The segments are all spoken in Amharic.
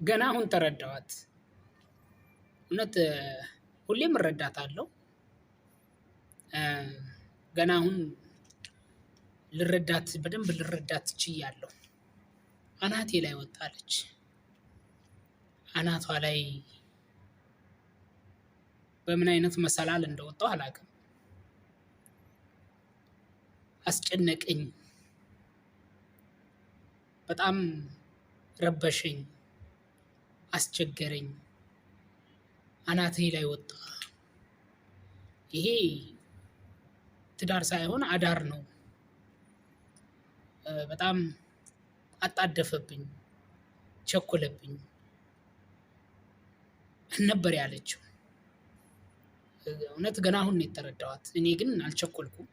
ገና አሁን ተረዳኋት። እውነት ሁሌም እረዳታለሁ። ገና አሁን በደንብ ልረዳት ችያለሁ። አናቴ ላይ ወጣለች። አናቷ ላይ በምን አይነት መሰላል እንደወጣሁ አላውቅም። አስጨነቀኝ፣ በጣም ረበሸኝ፣ አስቸገረኝ። አናቴ ላይ ወጣ። ይሄ ትዳር ሳይሆን አዳር ነው። በጣም አጣደፈብኝ፣ ቸኮለብኝ ነበር ያለችው። እውነት ገና አሁን ነው የተረዳኋት። እኔ ግን አልቸኮልኩም።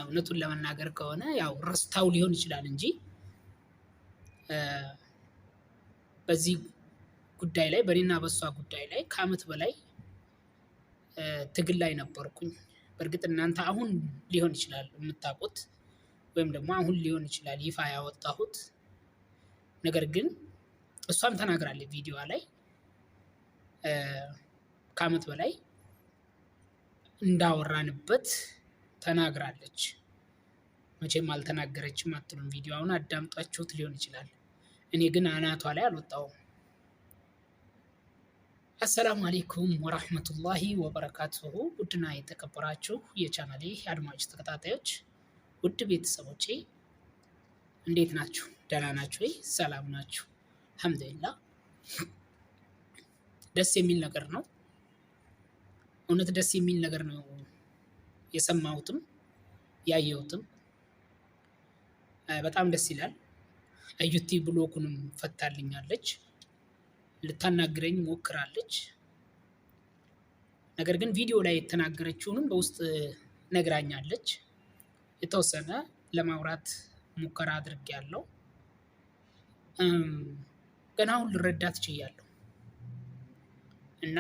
እውነቱን ለመናገር ከሆነ ያው ረስታው ሊሆን ይችላል እንጂ በዚህ ጉዳይ ላይ በእኔና በሷ ጉዳይ ላይ ከአመት በላይ ትግል ላይ ነበርኩኝ። በእርግጥ እናንተ አሁን ሊሆን ይችላል የምታውቁት፣ ወይም ደግሞ አሁን ሊሆን ይችላል ይፋ ያወጣሁት። ነገር ግን እሷም ተናግራለች ቪዲዮዋ ላይ ከአመት በላይ እንዳወራንበት ተናግራለች። መቼም አልተናገረችም አትሉም። ቪዲዮውን አዳምጣችሁት ሊሆን ይችላል። እኔ ግን አናቷ ላይ አልወጣሁም። አሰላሙ አሌይኩም ወራህመቱላሂ ወበረካቱሁ። ውድና የተከበራችሁ የቻናሌ አድማጭ ተከታታዮች፣ ውድ ቤተሰቦቼ እንዴት ናችሁ? ደህና ናችሁ ወይ? ሰላም ናችሁ? አልሐምዱሊላህ። ደስ የሚል ነገር ነው። እውነት ደስ የሚል ነገር ነው የሰማሁትም ያየሁትም። በጣም ደስ ይላል። አዩቲ ብሎኩንም ፈታልኛለች። ልታናግረኝ ሞክራለች። ነገር ግን ቪዲዮ ላይ የተናገረችውንም በውስጥ ነግራኛለች። የተወሰነ ለማውራት ሙከራ አድርጌያለሁ። ገና አሁን ልረዳት ችያለሁ። እና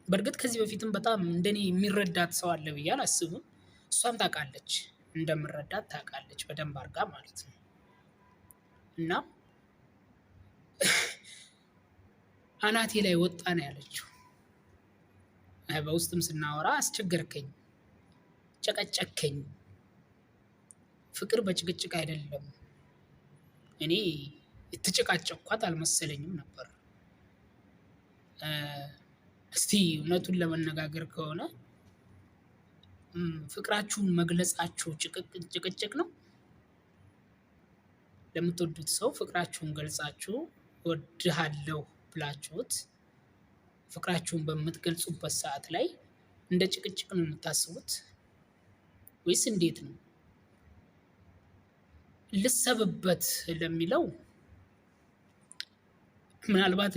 በእርግጥ ከዚህ በፊትም በጣም እንደኔ የሚረዳት ሰው አለ ብዬ አላስብም። እሷም ታውቃለች፣ እንደምረዳት ታውቃለች በደንብ አድርጋ ማለት ነው። እና አናቴ ላይ ወጣ ነው ያለችው። በውስጥም ስናወራ አስቸገርከኝ፣ ጨቀጨከኝ። ፍቅር በጭቅጭቅ አይደለም። እኔ የተጨቃጨኳት አልመሰለኝም ነበር። እስቲ እውነቱን ለመነጋገር ከሆነ ፍቅራችሁን መግለጻችሁ ጭቅጭቅ ነው? ለምትወዱት ሰው ፍቅራችሁን ገልጻችሁ እወድሃለሁ ብላችሁት ፍቅራችሁን በምትገልጹበት ሰዓት ላይ እንደ ጭቅጭቅ ነው የምታስቡት ወይስ እንዴት ነው? ልሰብበት ለሚለው ምናልባት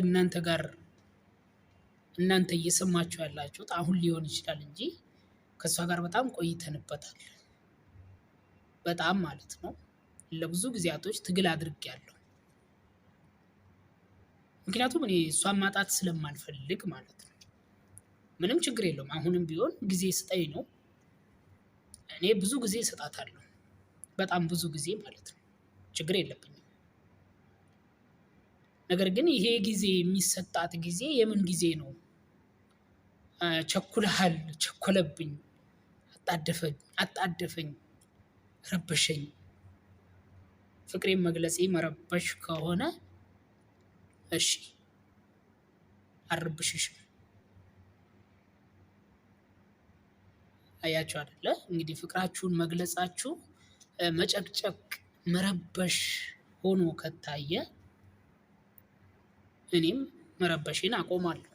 እናንተ እየሰማችሁ ያላችሁት አሁን ሊሆን ይችላል እንጂ ከእሷ ጋር በጣም ቆይተንበታል። በጣም ማለት ነው። ለብዙ ጊዜያቶች ትግል አድርጌያለሁ። ምክንያቱም እኔ እሷን ማጣት ስለማልፈልግ ማለት ነው። ምንም ችግር የለውም። አሁንም ቢሆን ጊዜ ስጠኝ ነው። እኔ ብዙ ጊዜ እሰጣታለሁ። በጣም ብዙ ጊዜ ማለት ነው። ችግር የለብኝም። ነገር ግን ይሄ ጊዜ የሚሰጣት ጊዜ የምን ጊዜ ነው? ቸኩለሃል፣ ቸኮለብኝ፣ አጣደፈኝ፣ ረበሸኝ። ፍቅሬን መግለጼ መረበሽ ከሆነ እሺ አልረብሽሽም። አያችሁ አይደለ? እንግዲህ ፍቅራችሁን መግለጻችሁ መጨቅጨቅ፣ መረበሽ ሆኖ ከታየ እኔም መረበሽን አቆማለሁ።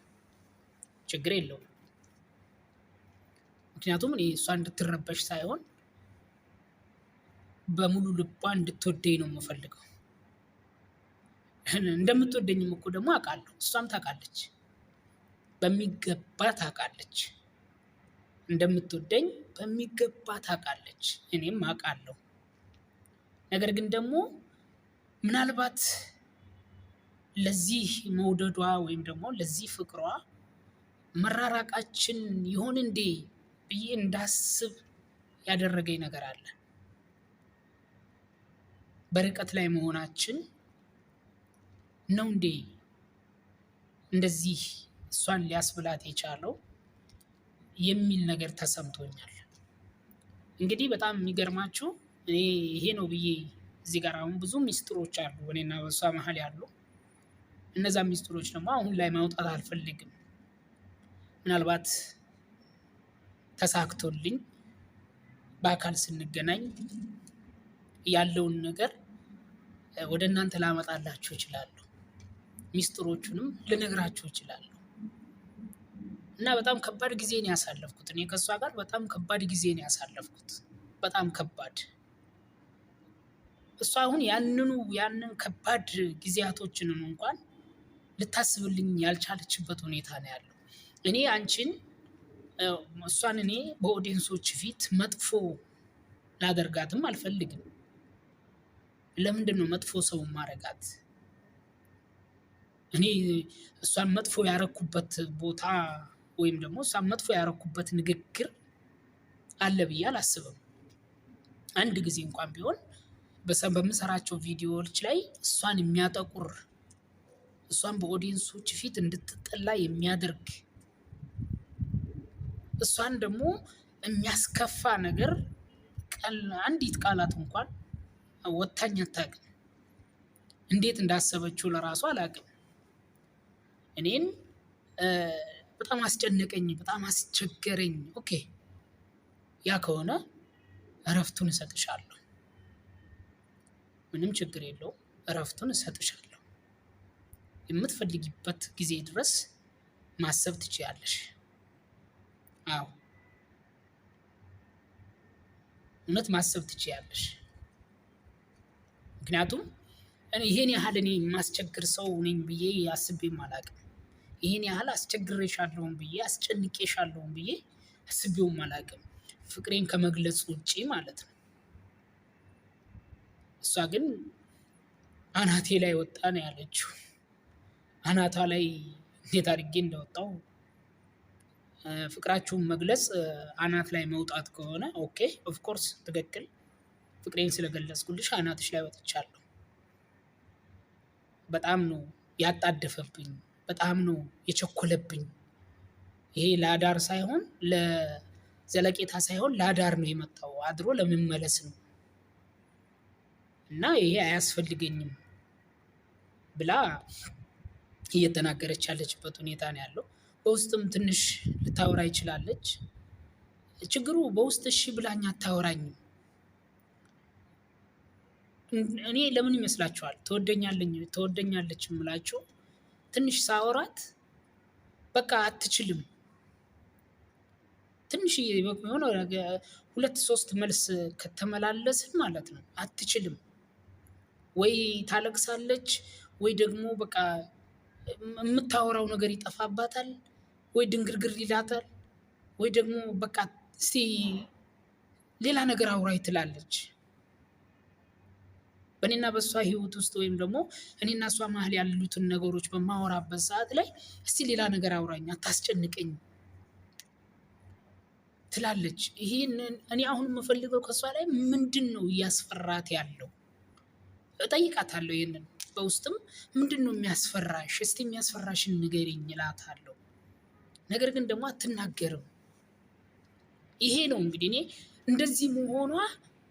ችግር የለውም። ምክንያቱም እኔ እሷ እንድትረበሽ ሳይሆን በሙሉ ልቧ እንድትወደኝ ነው የምፈልገው። እንደምትወደኝም እኮ ደግሞ አውቃለሁ። እሷም ታውቃለች፣ በሚገባ ታውቃለች። እንደምትወደኝ በሚገባ ታውቃለች፣ እኔም አውቃለሁ። ነገር ግን ደግሞ ምናልባት ለዚህ መውደዷ ወይም ደግሞ ለዚህ ፍቅሯ መራራቃችን ይሆን እንዴ ብዬ እንዳስብ ያደረገኝ ነገር አለ። በርቀት ላይ መሆናችን ነው እንዴ እንደዚህ እሷን ሊያስብላት የቻለው የሚል ነገር ተሰምቶኛል። እንግዲህ በጣም የሚገርማችሁ እኔ ይሄ ነው ብዬ እዚህ ጋር አሁን ብዙ ሚስጥሮች አሉ እኔና በሷ መሀል ያሉ። እነዛ ሚስጥሮች ደግሞ አሁን ላይ ማውጣት አልፈልግም። ምናልባት ተሳክቶልኝ በአካል ስንገናኝ ያለውን ነገር ወደ እናንተ ላመጣላችሁ እችላለሁ። ሚስጥሮቹንም ልነግራችሁ እችላለሁ። እና በጣም ከባድ ጊዜ ነው ያሳለፍኩት። እኔ ከእሷ ጋር በጣም ከባድ ጊዜ ነው ያሳለፍኩት። በጣም ከባድ። እሷ አሁን ያንን ከባድ ጊዜያቶችንም እንኳን ልታስብልኝ ያልቻለችበት ሁኔታ ነው ያለው። እኔ አንቺን እሷን እኔ በኦዲየንሶች ፊት መጥፎ ላደርጋትም አልፈልግም። ለምንድን ነው መጥፎ ሰው ማረጋት? እኔ እሷን መጥፎ ያረኩበት ቦታ ወይም ደግሞ እሷን መጥፎ ያረኩበት ንግግር አለ ብዬ አላስብም። አንድ ጊዜ እንኳን ቢሆን በምሰራቸው ቪዲዮዎች ላይ እሷን የሚያጠቁር እሷን በኦዲየንሶች ፊት እንድትጠላ የሚያደርግ እሷን ደግሞ የሚያስከፋ ነገር አንዲት ቃላት እንኳን ወጥታኝ አታውቅም። እንዴት እንዳሰበችው ለራሱ አላውቅም። እኔን በጣም አስጨነቀኝ፣ በጣም አስቸገረኝ። ኦኬ ያ ከሆነ እረፍቱን እሰጥሻለሁ፣ ምንም ችግር የለውም፣ እረፍቱን እሰጥሻለሁ። የምትፈልጊበት ጊዜ ድረስ ማሰብ ትችያለሽ። አዎ እውነት ማሰብ ትችያለሽ። ምክንያቱም ይሄን ያህል እኔ የማስቸግር ሰው ነኝ ብዬ አስቤም አላውቅም። ይሄን ያህል አስቸግሬሻለሁም ብዬ አስጨንቄሻለሁም ብዬ አስቤውም አላውቅም። ፍቅሬን ከመግለጽ ውጪ ማለት ነው። እሷ ግን አናቴ ላይ ወጣ ነው ያለችው። አናቷ ላይ እንዴት አድርጌ እንደወጣው ፍቅራችሁን መግለጽ አናት ላይ መውጣት ከሆነ ኦኬ ኦፍ ኮርስ ትክክል። ፍቅሬን ስለገለጽኩልሽ አናትሽ ላይ ወጥቻለሁ። በጣም ነው ያጣደፈብኝ፣ በጣም ነው የቸኮለብኝ። ይሄ ለአዳር ሳይሆን ለዘለቄታ ሳይሆን ለአዳር ነው የመጣው፣ አድሮ ለመመለስ ነው። እና ይሄ አያስፈልገኝም ብላ እየተናገረች ያለችበት ሁኔታ ነው ያለው። በውስጥም ትንሽ ልታወራ ይችላለች። ችግሩ በውስጥ እሺ ብላኝ አታወራኝም። እኔ ለምን ይመስላችኋል ትወደኛለች የምላችሁ? ትንሽ ሳወራት በቃ አትችልም። ትንሽዬ የሆነ 2-3 መልስ ከተመላለስን ማለት ነው አትችልም። ወይ ታለቅሳለች፣ ወይ ደግሞ በቃ የምታወራው ነገር ይጠፋባታል፣ ወይ ድንግርግር ይላታል፣ ወይ ደግሞ በቃ እስቲ ሌላ ነገር አውራይ ትላለች። በእኔና በእሷ ህይወት ውስጥ ወይም ደግሞ እኔና እሷ መሀል ያሉትን ነገሮች በማወራበት ሰዓት ላይ እስቲ ሌላ ነገር አውራኝ፣ አታስጨንቀኝ ትላለች። ይሄንን እኔ አሁን የምፈልገው ከእሷ ላይ ምንድን ነው እያስፈራት ያለው እጠይቃታለሁ። ይሄንን በውስጥም ምንድን ነው የሚያስፈራሽ? እስቲ የሚያስፈራሽን ንገሪኝ እላታለሁ። ነገር ግን ደግሞ አትናገርም። ይሄ ነው እንግዲህ እኔ እንደዚህ መሆኗ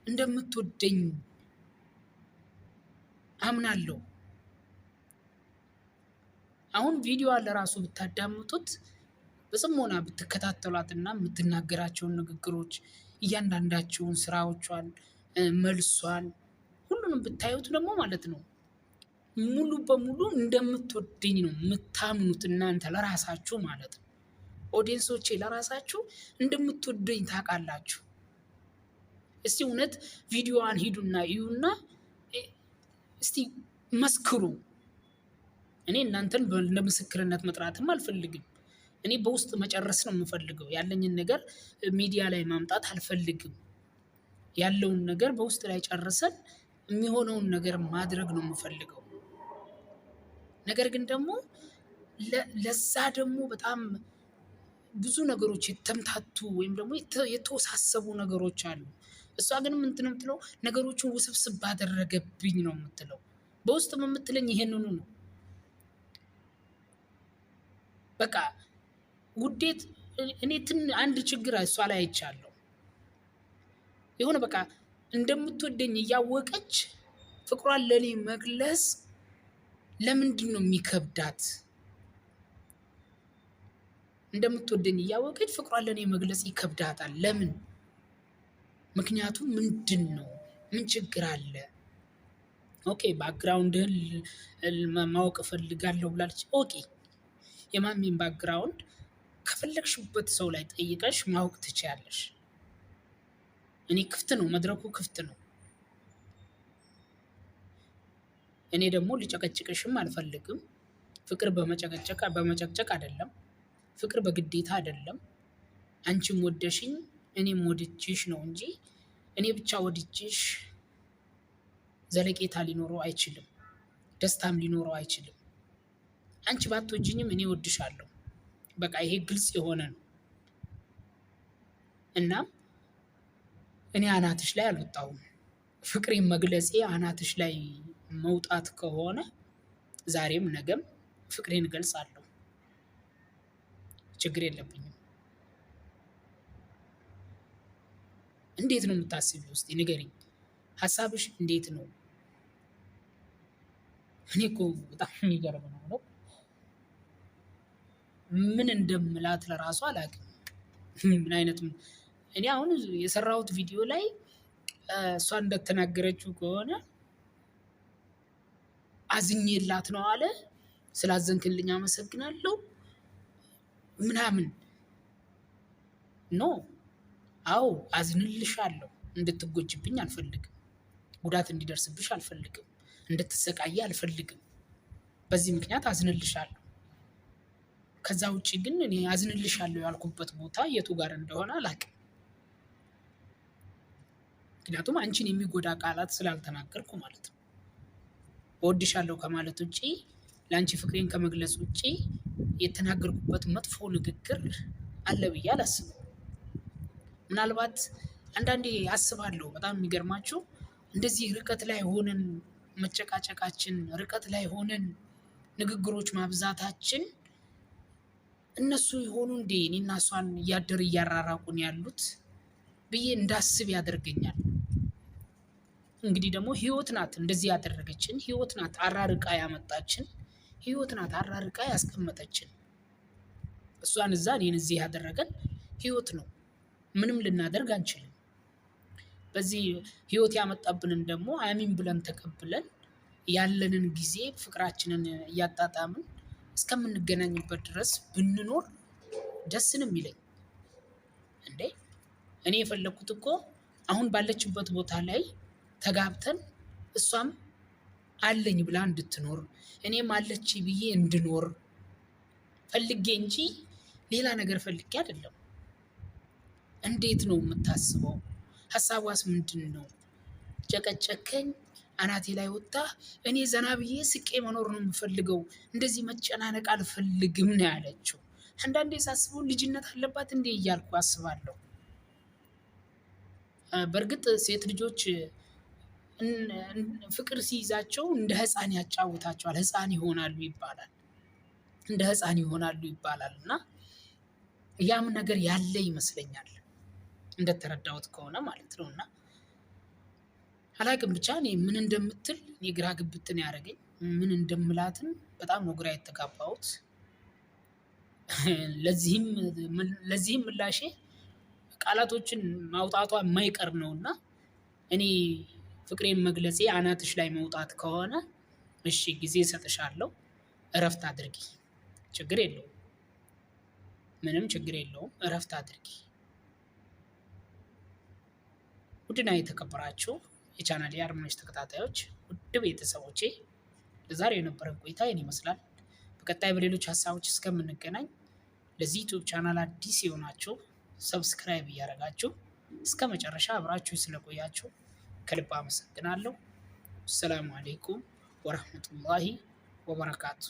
እንደምትወደኝ አምናለሁ። አሁን ቪዲዮ ለራሱ ብታዳምጡት በጽሞና ብትከታተሏትና የምትናገራቸውን ንግግሮች፣ እያንዳንዳቸውን ስራዎቿን፣ መልሷን ሁሉንም ብታዩት ደግሞ ማለት ነው ሙሉ በሙሉ እንደምትወደኝ ነው የምታምኑት እናንተ ለራሳችሁ ማለት ነው። ኦዲየንሶቼ ለራሳችሁ እንደምትወደኝ ታውቃላችሁ። እስቲ እውነት ቪዲዮዋን ሂዱና እዩና እስቲ መስክሩ። እኔ እናንተን ለምስክርነት መጥራትም አልፈልግም። እኔ በውስጥ መጨረስ ነው የምፈልገው። ያለኝን ነገር ሚዲያ ላይ ማምጣት አልፈልግም። ያለውን ነገር በውስጥ ላይ ጨርሰን የሚሆነውን ነገር ማድረግ ነው የምፈልገው። ነገር ግን ደግሞ ለዛ ደግሞ በጣም ብዙ ነገሮች የተምታቱ ወይም ደግሞ የተወሳሰቡ ነገሮች አሉ። እሷ ግን ምንድነው ነገሮችን ውስብስብ ባደረገብኝ ነው የምትለው። በውስጥም የምትለኝ ይሄንኑ ነው። በቃ ውዴት እኔ አንድ ችግር እሷ ላይ አይቻለሁ። የሆነ በቃ እንደምትወደኝ እያወቀች ፍቅሯን ለኔ መግለጽ ለምንድን ነው የሚከብዳት? እንደምትወደኝ እያወቀች ፍቅሯን ለኔ መግለጽ ይከብዳታል። ለምን? ምክንያቱም ምንድን ነው? ምን ችግር አለ? ኦኬ ባክግራውንድህን ማወቅ እፈልጋለሁ ብላለች። ኦኬ የማሚን ባክግራውንድ ከፈለግሽበት ሰው ላይ ጠይቀሽ ማወቅ ትችያለሽ። እኔ ክፍት ነው፣ መድረኩ ክፍት ነው። እኔ ደግሞ ሊጨቀጭቅሽም አልፈልግም። ፍቅር በመጨቅጨቅ አይደለም። ፍቅር በግዴታ አይደለም። አንቺም ወደሽኝ እኔም ወድጄሽ ነው እንጂ እኔ ብቻ ወድጄሽ ዘለቄታ ሊኖረው አይችልም። ደስታም ሊኖረው አይችልም። አንቺ ባትወጂኝም እኔ ወድሻለሁ። በቃ ይሄ ግልጽ የሆነ ነው። እና እኔ አናትሽ ላይ አልወጣሁም። ፍቅሬን መግለጼ አናትሽ ላይ መውጣት ከሆነ ዛሬም ነገም ፍቅሬን እገልጻለሁ። ችግር የለብኝም። እንዴት ነው የምታስቢው? እስቲ ንገሪኝ። ሀሳብሽ እንዴት ነው? እኔ እኮ በጣም የሚገርም ነው። ምን እንደምላት ለራሱ አላውቅም። ምን አይነት እኔ አሁን የሰራሁት ቪዲዮ ላይ እሷ እንደተናገረችው ከሆነ አዝኜላት ነው አለ። ስላዘንክልኝ አመሰግናለሁ ምናምን ኖ። አዎ አዝንልሻለሁ። እንድትጎጅብኝ አልፈልግም። ጉዳት እንዲደርስብሽ አልፈልግም። እንድትሰቃይ አልፈልግም። በዚህ ምክንያት አዝንልሻለሁ። ከዛ ውጪ ግን እኔ አዝንልሻለሁ ያልኩበት ቦታ የቱ ጋር እንደሆነ አላውቅም። ምክንያቱም አንቺን የሚጎዳ ቃላት ስላልተናገርኩ ማለት ነው። እወድሻለሁ ከማለት ውጪ ለአንቺ ፍቅሬን ከመግለጽ ውጪ የተናገርኩበት መጥፎ ንግግር አለ ብዬ አላስብም። ምናልባት አንዳንዴ አስባለሁ። በጣም የሚገርማችሁ እንደዚህ ርቀት ላይ ሆነን መጨቃጨቃችን፣ ርቀት ላይ ሆነን ንግግሮች ማብዛታችን እነሱ የሆኑ እንዴ እኔና እሷን እያደር እያራራቁን ያሉት ብዬ እንዳስብ ያደርገኛል። እንግዲህ ደግሞ ህይወት ናት እንደዚህ ያደረገችን፣ ህይወት ናት አራርቃ ያመጣችን፣ ህይወት ናት አራርቃ ያስቀመጠችን። እሷን እዛ እኔን እዚህ ያደረገን ህይወት ነው። ምንም ልናደርግ አንችልም። በዚህ ህይወት ያመጣብንን ደግሞ አሚን ብለን ተቀብለን ያለንን ጊዜ ፍቅራችንን እያጣጣምን እስከምንገናኝበት ድረስ ብንኖር ደስ ነው የሚለኝ። እንዴ እኔ የፈለኩት እኮ አሁን ባለችበት ቦታ ላይ ተጋብተን እሷም አለኝ ብላ እንድትኖር እኔም አለች ብዬ እንድኖር ፈልጌ እንጂ ሌላ ነገር ፈልጌ አይደለም። እንዴት ነው የምታስበው? ሀሳቧስ ምንድን ነው? ጨቀጨከኝ፣ አናቴ ላይ ወጣ፣ እኔ ዘና ብዬ ስቄ መኖር ነው የምፈልገው፣ እንደዚህ መጨናነቅ አልፈልግም ነው ያለችው። አንዳንዴ ሳስበው ልጅነት አለባት እንዴ እያልኩ አስባለሁ። በእርግጥ ሴት ልጆች ፍቅር ሲይዛቸው እንደ ህፃን ያጫውታቸዋል፣ ህፃን ይሆናሉ ይባላል፣ እንደ ህፃን ይሆናሉ ይባላል። እና ያም ነገር ያለ ይመስለኛል እንደተረዳሁት ከሆነ ማለት ነው። እና አላቅም ብቻ እኔ ምን እንደምትል የግራ ግብትን ያደረገኝ ምን እንደምላትን በጣም ነው ግራ የተጋባሁት። ለዚህም ምላሼ ቃላቶችን ማውጣቷ የማይቀር ነውና እኔ ፍቅሬን መግለጼ አናትሽ ላይ መውጣት ከሆነ እሺ ጊዜ እሰጥሻለሁ፣ እረፍት አድርጊ፣ ችግር የለውም፣ ምንም ችግር የለውም፣ እረፍት አድርጊ። ውድና የተከበራችሁ የቻናሌ አድማጭ ተከታታዮች፣ ውድ ቤተሰቦቼ ለዛሬው የነበረን ቆይታ ይህን ይመስላል። በቀጣይ በሌሎች ሀሳቦች እስከምንገናኝ ለዚህ ዩቲዩብ ቻናል አዲስ የሆናችሁ ሰብስክራይብ እያደረጋችሁ እስከ መጨረሻ አብራችሁ ስለቆያችሁ ከልብ አመሰግናለሁ። ሰላም አለይኩም ወራህመቱላሂ ወበረካቱ።